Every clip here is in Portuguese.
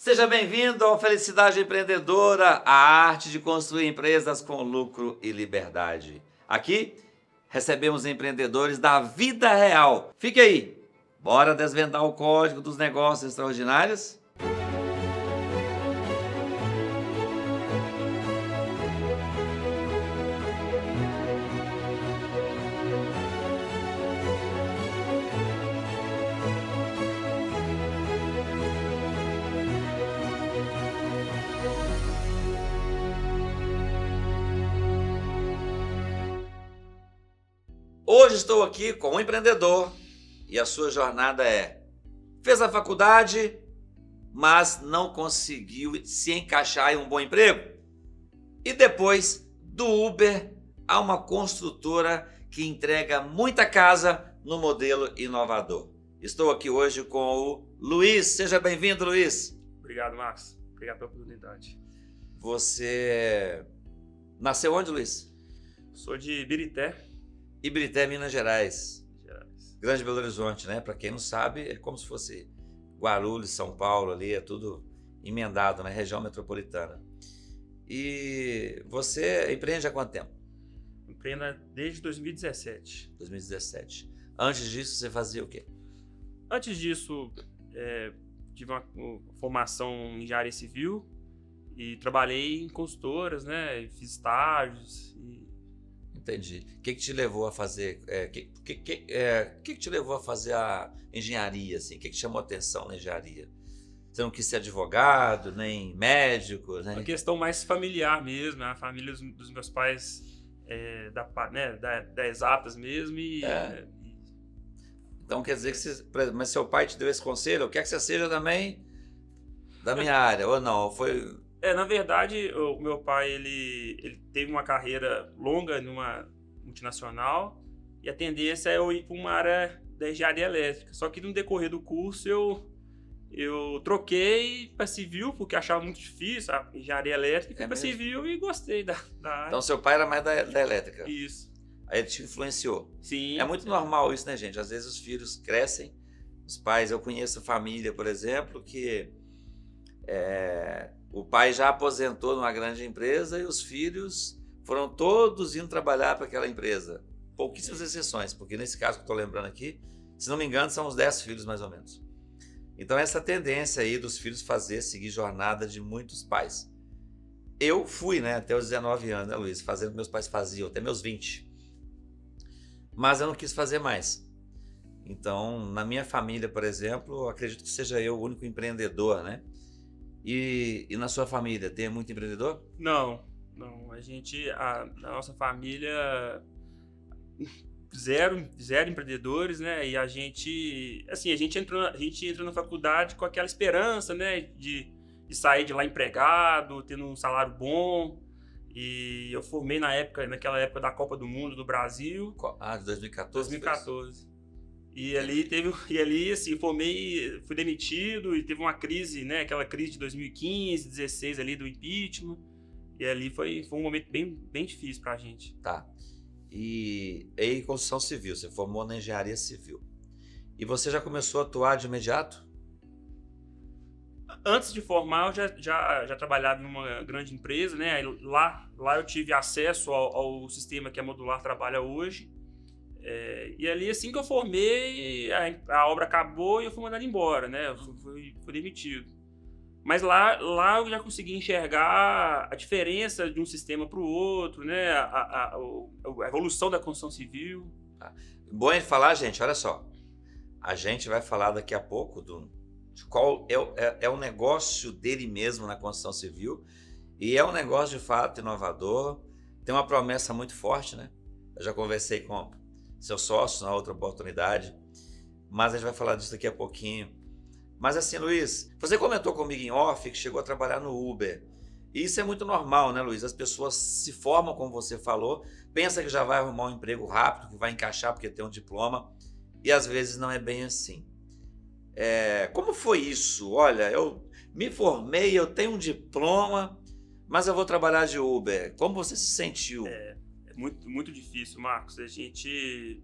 Seja bem-vindo ao Felicidade Empreendedora, a arte de construir empresas com lucro e liberdade. Aqui recebemos empreendedores da vida real. Fique aí, bora desvendar o código dos negócios extraordinários? Hoje estou aqui com um empreendedor e a sua jornada fez a faculdade, mas não conseguiu se encaixar em um bom emprego. E depois do Uber a uma construtora que entrega muita casa no modelo inovador. Estou aqui hoje com o Luiz. Seja bem-vindo, Luiz. Obrigado, Max. Obrigado pela oportunidade. Você nasceu onde, Luiz? Sou de Ibirité. Ibirité, Minas Gerais. Grande Belo Horizonte, né? Para quem não sabe, é como se fosse Guarulhos, São Paulo, ali é tudo emendado, né? Região metropolitana. E você empreende há quanto tempo? Empreendo desde 2017. 2017. Antes disso, você fazia o quê? Antes disso, tive uma formação em engenharia civil e trabalhei em consultoras, né? Fiz estágios e... Entendi. O que te levou a fazer? Que te levou a fazer a engenharia? Assim? O que chamou a atenção na engenharia? Você não quis ser advogado, nem médico? Né? Uma questão mais familiar mesmo. A família dos meus pais da exatas mesmo. Então quer dizer que mas seu pai te deu esse conselho? Quer que você seja também da minha área? Ou não? Foi... Na verdade, o meu pai ele teve uma carreira longa numa multinacional e a tendência é eu ir para uma área da engenharia elétrica. Só que no decorrer do curso eu troquei para civil, porque achava muito difícil a engenharia elétrica, fui para civil e gostei da área. Então seu pai era mais da elétrica? Isso. Aí ele te influenciou? Sim. É muito normal isso, né, gente? Às vezes os filhos crescem, os pais... Eu conheço família, por exemplo, que... o pai já aposentou numa grande empresa e os filhos foram todos indo trabalhar para aquela empresa. Pouquíssimas exceções, porque nesse caso que eu estou lembrando aqui, se não me engano, são uns 10 filhos mais ou menos. Então essa tendência aí dos filhos seguir jornada de muitos pais. Eu fui, né, até os 19 anos, né, Luiz, fazendo o que meus pais faziam, até meus 20. Mas eu não quis fazer mais. Então, na minha família, por exemplo, acredito que seja eu o único empreendedor, né? E na sua família, tem muito empreendedor? Não. Na nossa família, zero empreendedores, né? E a gente entra na faculdade com aquela esperança, né? De sair de lá empregado, tendo um salário bom. E eu formei naquela época da Copa do Mundo do Brasil. De 2014? 2014. E ali, assim, fui demitido e teve uma crise, né? Aquela crise de 2015, 2016 ali do impeachment. E ali foi um momento bem difícil pra gente. Tá. E em construção civil, você formou na engenharia civil. E você já começou a atuar de imediato? Antes de formar, eu já trabalhava em uma grande empresa, né? Lá eu tive acesso ao sistema que a Modular trabalha hoje. E ali, assim que eu formei, a obra acabou e eu fui mandado embora, né? Eu fui demitido. Mas lá eu já consegui enxergar a diferença de um sistema para o outro, né? A evolução da construção civil. Bom de falar, gente, olha só. A gente vai falar daqui a pouco de qual é o negócio dele mesmo na construção civil. E é um negócio de fato inovador. Tem uma promessa muito forte, né? Eu já conversei com seu sócio na outra oportunidade, mas a gente vai falar disso daqui a pouquinho. Mas assim, Luiz, você comentou comigo em off que chegou a trabalhar no Uber. E isso é muito normal, né, Luiz? As pessoas se formam, como você falou, pensa que já vai arrumar um emprego rápido, que vai encaixar porque tem um diploma, e às vezes não é bem assim. Como foi isso? Olha, eu me formei, eu tenho um diploma, mas eu vou trabalhar de Uber. Como você se sentiu? É muito, muito difícil, Marcos. A gente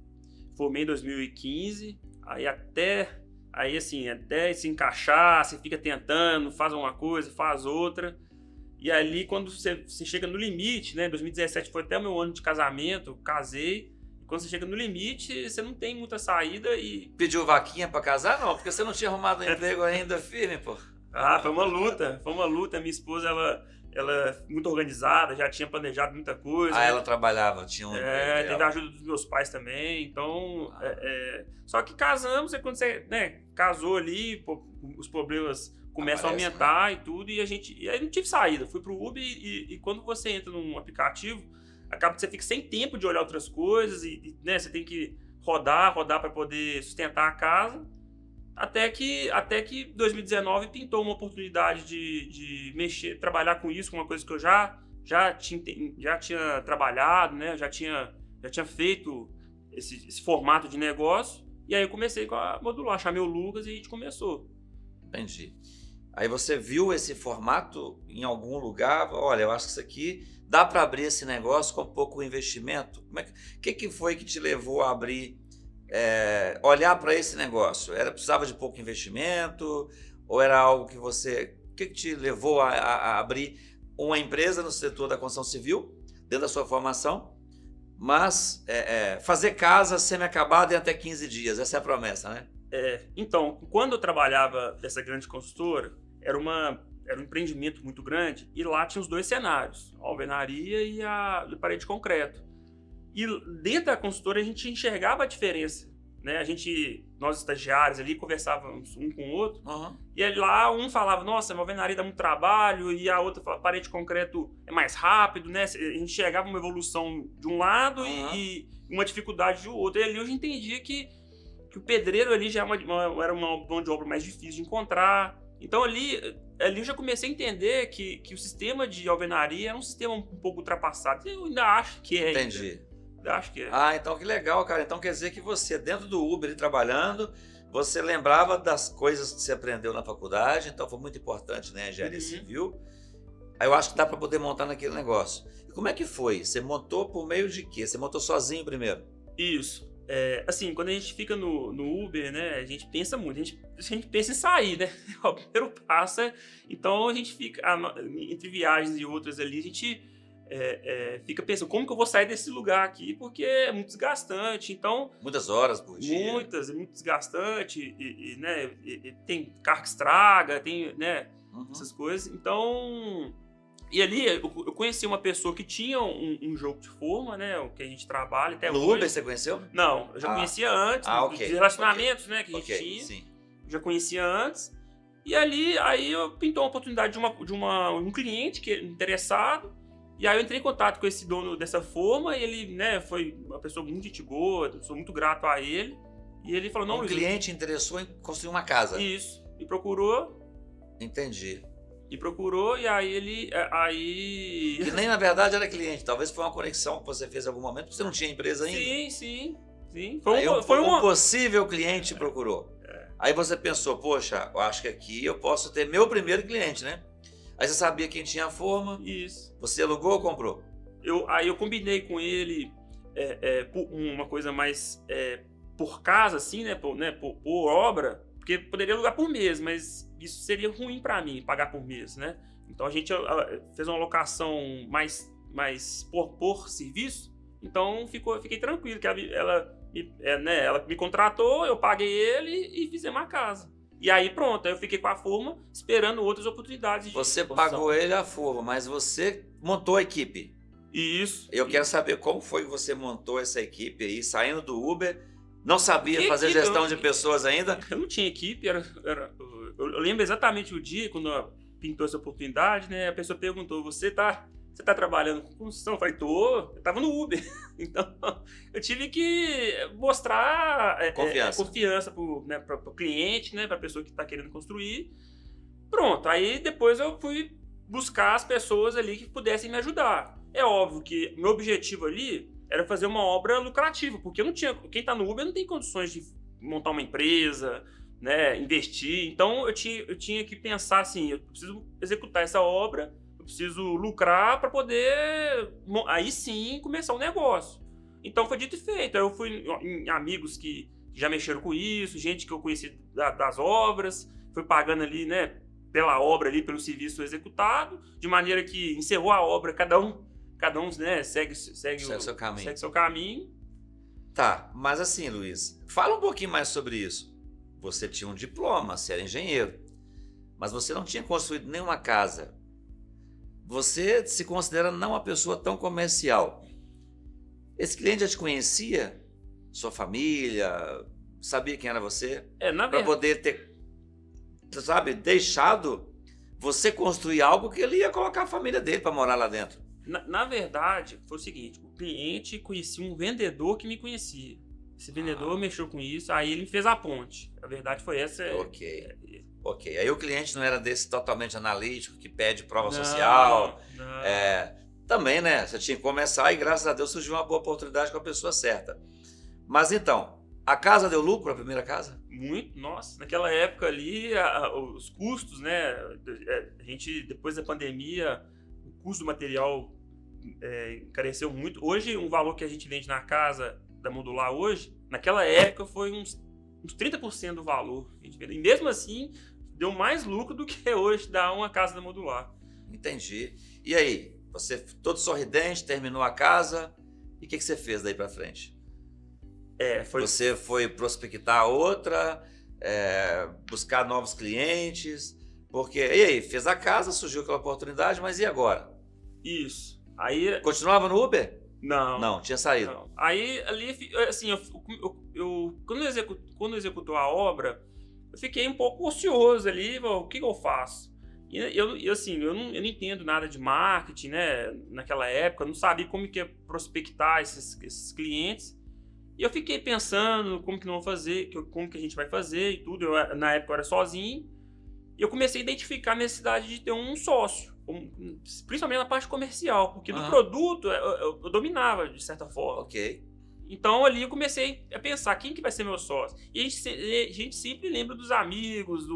formei em 2015, aí até Aí, assim, até se encaixar, você fica tentando, faz uma coisa, faz outra. E ali, quando você chega no limite, né? 2017 foi até o meu ano de casamento, casei. E quando você chega no limite, você não tem muita saída e... Pediu vaquinha pra casar? Não, porque você não tinha arrumado um emprego ainda firme, pô. Ah, foi uma luta, foi uma luta. Minha esposa, ela é muito organizada, já tinha planejado muita coisa. Ah, ela trabalhava, tinha um emprego Teve a ajuda dos meus pais também, então... Só que casamos, quando você, né, casou ali, pô, os problemas começam a aumentar, né? E tudo, e aí não tive saída. Fui pro Uber e quando você entra num aplicativo, acaba que você fica sem tempo de olhar outras coisas né, você tem que rodar para poder sustentar a casa. Até que 2019 pintou uma oportunidade de trabalhar com isso, com uma coisa que eu já tinha trabalhado, né? Já tinha feito esse formato de negócio. E aí eu comecei com a Modular, chamei o Lucas e a gente começou. Entendi. Aí você viu esse formato em algum lugar, olha, eu acho que isso aqui dá para abrir esse negócio com pouco investimento. O que foi que te levou a abrir, olhar para esse negócio? Precisava de pouco investimento ou era algo que você... O que te levou a abrir uma empresa no setor da construção civil, dentro da sua formação, mas fazer casa semi-acabada em até 15 dias, essa é a promessa, né? Então, quando eu trabalhava nessa grande consultora, era um empreendimento muito grande e lá tinha os dois cenários, a alvenaria e a parede de concreto. E dentro da consultora a gente enxergava a diferença, né? Nós estagiários ali conversávamos um com o outro, e aí lá um falava, nossa, a alvenaria dá muito trabalho, e a outra falava, parede de concreto é mais rápido, né? A gente enxergava uma evolução de um lado e uma dificuldade do outro. E ali eu já entendia que o pedreiro ali já era uma mão de obra mais difícil de encontrar. Então ali eu já comecei a entender que o sistema de alvenaria era um sistema um pouco ultrapassado. Eu ainda acho que é. Entendi. Ainda acho que é. Ah, então que legal, cara. Então quer dizer que você, dentro do Uber e trabalhando, você lembrava das coisas que você aprendeu na faculdade, então foi muito importante, né, a engenharia civil. Aí eu acho que dá para poder montar naquele negócio. E como é que foi? Você montou por meio de quê? Você montou sozinho primeiro? Isso. Assim, quando a gente fica no Uber, né, a gente pensa muito, a gente pensa em sair, né? O primeiro passo então a gente fica, entre viagens e outras ali, a gente fica pensando, como que eu vou sair desse lugar aqui? Porque é muito desgastante, então... Muitas horas por dia. É muito desgastante, né, tem carro que estraga, tem, né, essas coisas, então... E ali eu conheci uma pessoa que tinha um jogo de forma, né? O que a gente trabalha até hoje. No Uber você conheceu? Não, eu já conhecia antes, ok. Dos relacionamentos, né, que a gente tinha. Sim. Já conhecia antes. E aí eu pintou uma oportunidade de um cliente que interessado. E aí eu entrei em contato com esse dono dessa forma e ele, né, foi uma pessoa muito gente boa, sou muito grato a ele. E ele falou, não, o cliente interessou em construir uma casa. Isso. Me procurou. Entendi. E procurou, e aí Que nem na verdade era cliente, talvez foi uma conexão que você fez em algum momento, porque você não tinha empresa ainda. Sim. Foi um possível cliente procurou. Aí você pensou, poxa, eu acho que aqui eu posso ter meu primeiro cliente, né? Aí você sabia quem tinha a forma. Isso. Você alugou ou comprou? Aí eu combinei com ele uma coisa mais por casa, assim, né? Por obra. Porque poderia alugar por mês, mas isso seria ruim para mim, pagar por mês, né? Então a gente fez uma locação mais por serviço, então fiquei tranquilo, que ela me contratou, eu paguei ele e fizemos a casa. E aí pronto, aí eu fiquei com a forma, esperando outras oportunidades. Você pagou ele a forma, mas você montou a equipe. Isso. Eu quero saber como foi que você montou essa equipe aí, saindo do Uber. Não sabia fazer gestão de pessoas ainda? Eu não tinha equipe, eu lembro exatamente o dia quando pintou essa oportunidade, né? A pessoa perguntou, você tá trabalhando com construção? Eu falei, eu tava no Uber. Então, eu tive que mostrar confiança pro cliente, né? Pra pessoa que tá querendo construir. Pronto, aí depois eu fui buscar as pessoas ali que pudessem me ajudar. É óbvio que meu objetivo ali era fazer uma obra lucrativa, porque eu não tinha, quem está no Uber não tem condições de montar uma empresa, né, investir. Então eu tinha que pensar assim, eu preciso executar essa obra, eu preciso lucrar para poder, aí sim, começar um negócio. Então foi dito e feito. Eu fui em amigos que que já mexeram com isso, gente que eu conheci das obras, foi pagando ali, né, pela obra ali, pelo serviço executado, de maneira que encerrou a obra, cada um, né, segue seu caminho. Tá, mas assim, Luiz, fala um pouquinho mais sobre isso. Você tinha um diploma, você era engenheiro, mas você não tinha construído nenhuma casa. Você se considera não uma pessoa tão comercial. Esse cliente já te conhecia? Sua família? Sabia quem era você? Para poder ter, sabe, deixado você construir algo que ele ia colocar a família dele para morar lá dentro. Na verdade, foi o seguinte, o cliente conhecia um vendedor que me conhecia. Esse vendedor mexeu com isso, aí ele fez a ponte. A verdade foi essa. Ok. Aí o cliente não era desse totalmente analítico, que pede prova social. Não. Também, né? Você tinha que começar e graças a Deus surgiu uma boa oportunidade com a pessoa certa. Mas então, a casa deu lucro, a primeira casa? Muito, nossa. Naquela época ali, os custos, né? A gente, depois da pandemia, o custo do material encareceu muito. Hoje, um valor que a gente vende na casa da Modular hoje, naquela época foi uns 30% do valor. E mesmo assim, deu mais lucro do que hoje dá uma casa da Modular. Entendi. E aí, você todo sorridente, terminou a casa, e o que você fez daí pra frente? Você foi prospectar outra, buscar novos clientes, porque, e aí, fez a casa, surgiu aquela oportunidade, mas e agora? Isso. Aí... Continuava no Uber? Não, tinha saído. Não. Aí, ali, assim, quando executou a obra, eu fiquei um pouco ocioso ali, o que eu faço? E eu não entendo nada de marketing, né? Naquela época, eu não sabia como que ia prospectar esses clientes. E eu fiquei pensando como que não vou fazer, como que a gente vai fazer e tudo. Na época eu era sozinho. E eu comecei a identificar a necessidade de ter um sócio, principalmente na parte comercial, porque no produto eu dominava de certa forma. Ok. Então ali eu comecei a pensar quem que vai ser meu sócio. E a gente sempre lembra dos amigos,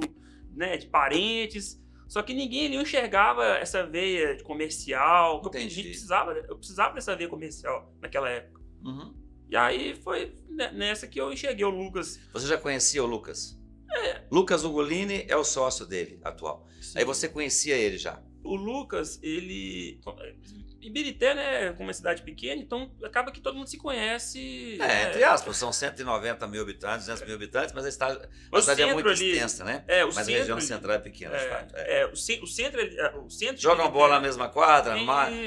né, de parentes, só que ninguém ali enxergava essa veia de comercial. Eu precisava dessa veia comercial naquela época. Uhum. E aí foi nessa que eu enxerguei o Lucas. Você já conhecia o Lucas? Lucas Ugolini é o sócio dele atual. Sim. Aí você conhecia ele já? O Lucas, ele... Ibirité, né, como uma cidade pequena, então acaba que todo mundo se conhece. Entre aspas, são 190 mil habitantes, 200 mil habitantes, mas a cidade é muito extensa, né? Mas a região central é pequena, de fato. O centro... Jogam bola na mesma quadra,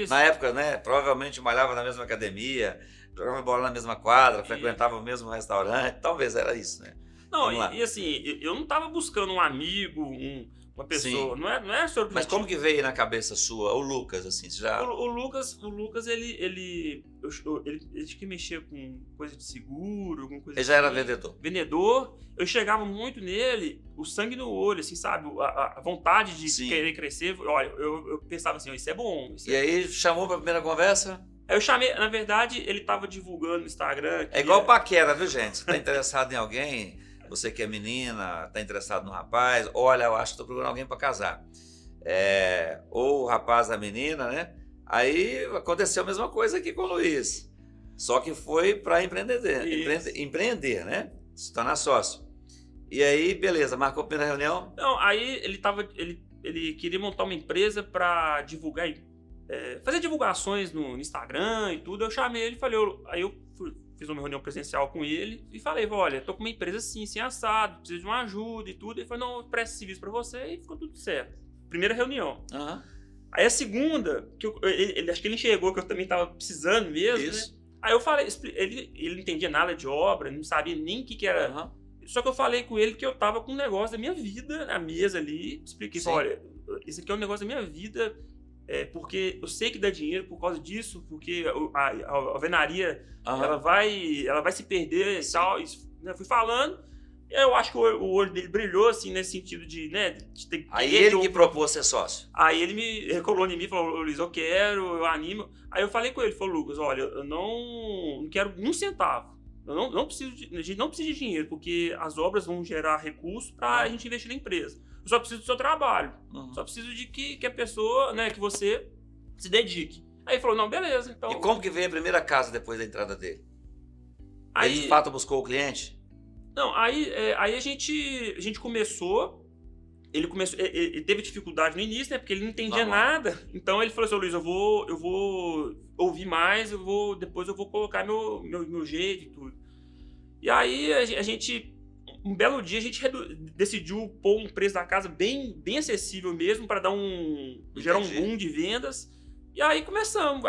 na época, né, provavelmente malhava na mesma academia, jogava bola na mesma quadra, frequentava o mesmo restaurante, talvez era isso, né? Não, e assim, eu não estava buscando um amigo, uma pessoa, não é sobre... Mas como que veio na cabeça sua o Lucas, assim, você já... O Lucas, ele que mexia com coisa de seguro, alguma coisa já era vendedor? Vendedor, eu chegava muito nele, o sangue no olho, assim, sabe, a vontade de querer crescer, olha, eu pensava assim, isso é bom. Aí chamou pra primeira conversa? Aí eu chamei, na verdade, ele tava divulgando no Instagram... É igual paquera, viu, gente? Você tá interessado em alguém... Você que é menina, está interessado no rapaz, olha, eu acho que estou procurando alguém para casar. Ou o rapaz da menina, né? Aí aconteceu a mesma coisa aqui com o Luiz. Só que foi para empreender, né? Se tornar sócio. E aí, beleza, marcou a primeira reunião? Não, aí ele queria montar uma empresa para divulgar, fazer divulgações no Instagram e tudo. Eu chamei ele e falei, aí eu fiz uma reunião presencial com ele e falei, olha, tô com uma empresa assim, sem assado, preciso de uma ajuda e tudo. Ele falou, não, eu presto serviço pra você e ficou tudo certo. Primeira reunião. Uhum. Aí a segunda, que acho que ele enxergou que eu também tava precisando mesmo, isso, né? Aí eu falei, ele não entendia nada de obra, não sabia nem o que era. Uhum. Só que eu falei com ele que eu tava com um negócio da minha vida na mesa ali, expliquei, olha, esse aqui é um negócio da minha vida, porque eu sei que dá dinheiro por causa disso, porque a alvenaria ela vai se perder e tal. Né, fui falando, e eu acho que o olho dele brilhou assim nesse sentido de, né, de ter. Aí ele que propôs ser sócio. Aí ele me recolou em mim e falou, Luiz, eu quero, eu animo. Aí eu falei com ele, falou, Lucas, olha, eu não quero um centavo. Eu não preciso a gente não precisa de dinheiro, porque as obras vão gerar recursos para a gente investir na empresa. Eu só preciso do seu trabalho. Só preciso de que a pessoa, né, que você se dedique. Aí ele falou, não, beleza. Então... E como que veio a primeira casa depois da entrada dele? Aí... Ele de fato buscou o cliente? Não, aí a gente começou. Ele teve dificuldade no início, né? Porque ele não entendia nada. Então ele falou assim: Luiz, eu vou ouvir mais, depois eu vou colocar meu jeito e tudo. E aí um belo dia a gente decidiu pôr um preço da casa bem acessível mesmo, para gerar um boom de vendas. E aí começamos,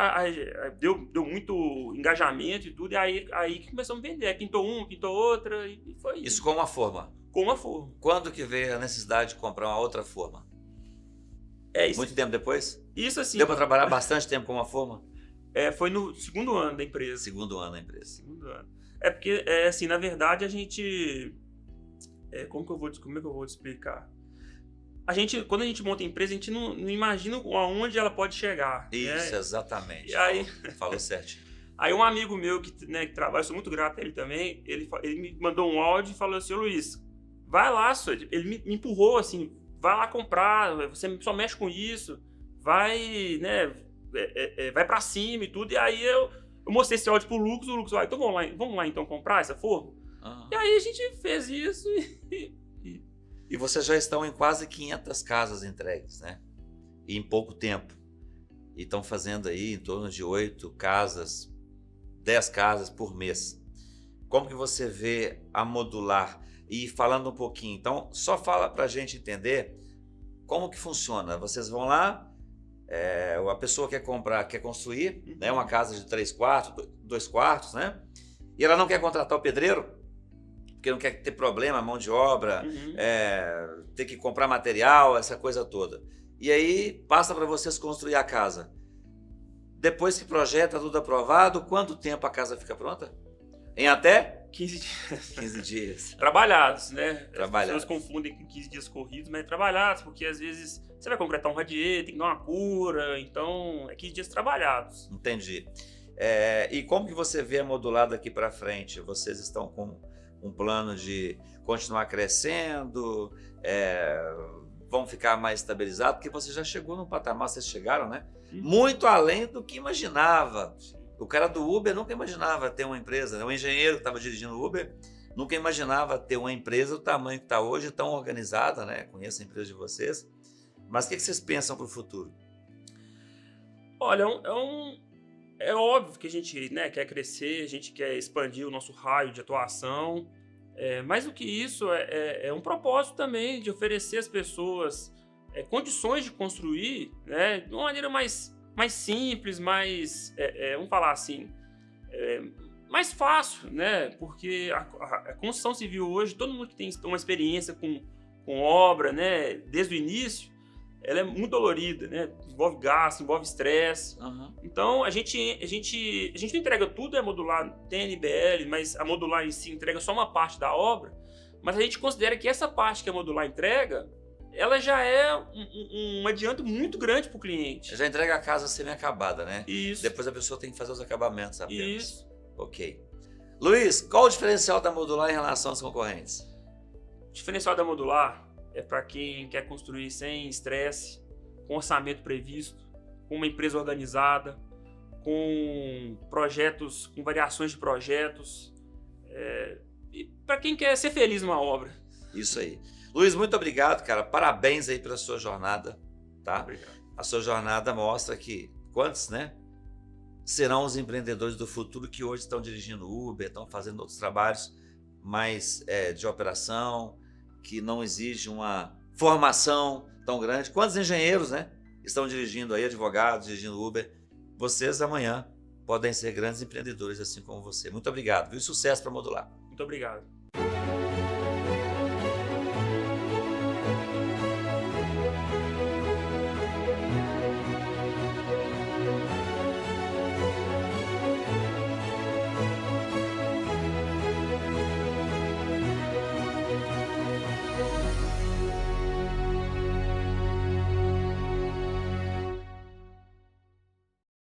deu muito engajamento e tudo, e aí que começamos a vender. Pintou uma, pintou outra, e foi isso. Isso com uma forma? Com uma forma. Quando que veio a necessidade de comprar uma outra forma? Isso. Muito tempo depois? Isso assim. Deu para trabalhar bastante tempo com uma forma? Foi no segundo ano da empresa. Segundo ano da empresa. Segundo ano. Porque, assim, na verdade, a gente... como é que eu vou te explicar? Quando a gente monta a empresa, a gente não imagina aonde ela pode chegar. Isso, né? Exatamente. E aí, falou certinho. Aí um amigo meu que trabalha, eu sou muito grato a ele também, ele me mandou um áudio e falou assim: Luiz, vai lá, ele me empurrou assim, vai lá comprar, você só mexe com isso, vai, né, vai pra cima e tudo. E aí eu mostrei esse áudio pro Lucas, o Lucas falou: então vamos lá então comprar essa forma? Uhum. E aí a gente fez isso E vocês já estão em quase 500 casas entregues, né? E em pouco tempo. E estão fazendo aí em torno de 8 casas, 10 casas por mês. Como que você vê a Modular? E falando um pouquinho, então, só fala para a gente entender como que funciona. Vocês vão lá, a pessoa quer construir, né, uma casa de 3 quartos, 2 quartos, né? E ela não quer contratar o pedreiro, porque não quer ter problema, mão de obra, ter que comprar material, essa coisa toda. E aí passa para vocês construir a casa. Depois que projeta, tudo aprovado, quanto tempo a casa fica pronta? Em até? 15 dias. 15 dias. Trabalhados, né? Trabalhados. As pessoas confundem com 15 dias corridos, mas trabalhados, porque às vezes você vai concretar um radier, tem que dar uma cura, então é 15 dias trabalhados. Entendi. E como que você vê a Modular daqui para frente? Vocês estão com um plano de continuar crescendo, vão ficar mais estabilizados, porque você já chegou num patamar, vocês chegaram, né? Muito além do que imaginava. O cara do Uber nunca imaginava ter uma empresa, né? O engenheiro que estava dirigindo o Uber nunca imaginava ter uma empresa do tamanho que está hoje, tão organizada, né? Conheço a empresa de vocês. Mas o que vocês pensam para o futuro? Olha, é óbvio que a gente, né, quer crescer, a gente quer expandir o nosso raio de atuação. Mais do que isso, é um propósito também de oferecer às pessoas condições de construir, né, de uma maneira mais simples, vamos falar assim, mais fácil, né? Porque a construção civil hoje, todo mundo que tem uma experiência com obra, né, desde o início, ela é muito dolorida, né? Envolve gasto, envolve estresse. Uhum. Então, a gente não entrega tudo, Modular tem NBL, mas a Modular em si entrega só uma parte da obra, mas a gente considera que essa parte que a Modular entrega, ela já é um adianto muito grande para o cliente. Já entrega a casa semi-acabada, né? Isso. Depois a pessoa tem que fazer os acabamentos apenas. Isso. Ok. Luiz, qual o diferencial da Modular em relação aos concorrentes? O diferencial da Modular é para quem quer construir sem estresse, com orçamento previsto, com uma empresa organizada, com projetos, com variações de projetos, e para quem quer ser feliz numa obra. Isso aí. Luiz, muito obrigado, cara. Parabéns aí pela sua jornada, tá? Obrigado. A sua jornada mostra que quantos, né, serão os empreendedores do futuro que hoje estão dirigindo Uber, estão fazendo outros trabalhos mais de operação, que não exige uma formação tão grande. Quantos engenheiros, né, estão dirigindo aí, advogados, dirigindo Uber? Vocês amanhã podem ser grandes empreendedores assim como você. Muito obrigado, viu? Sucesso para Modular. Muito obrigado.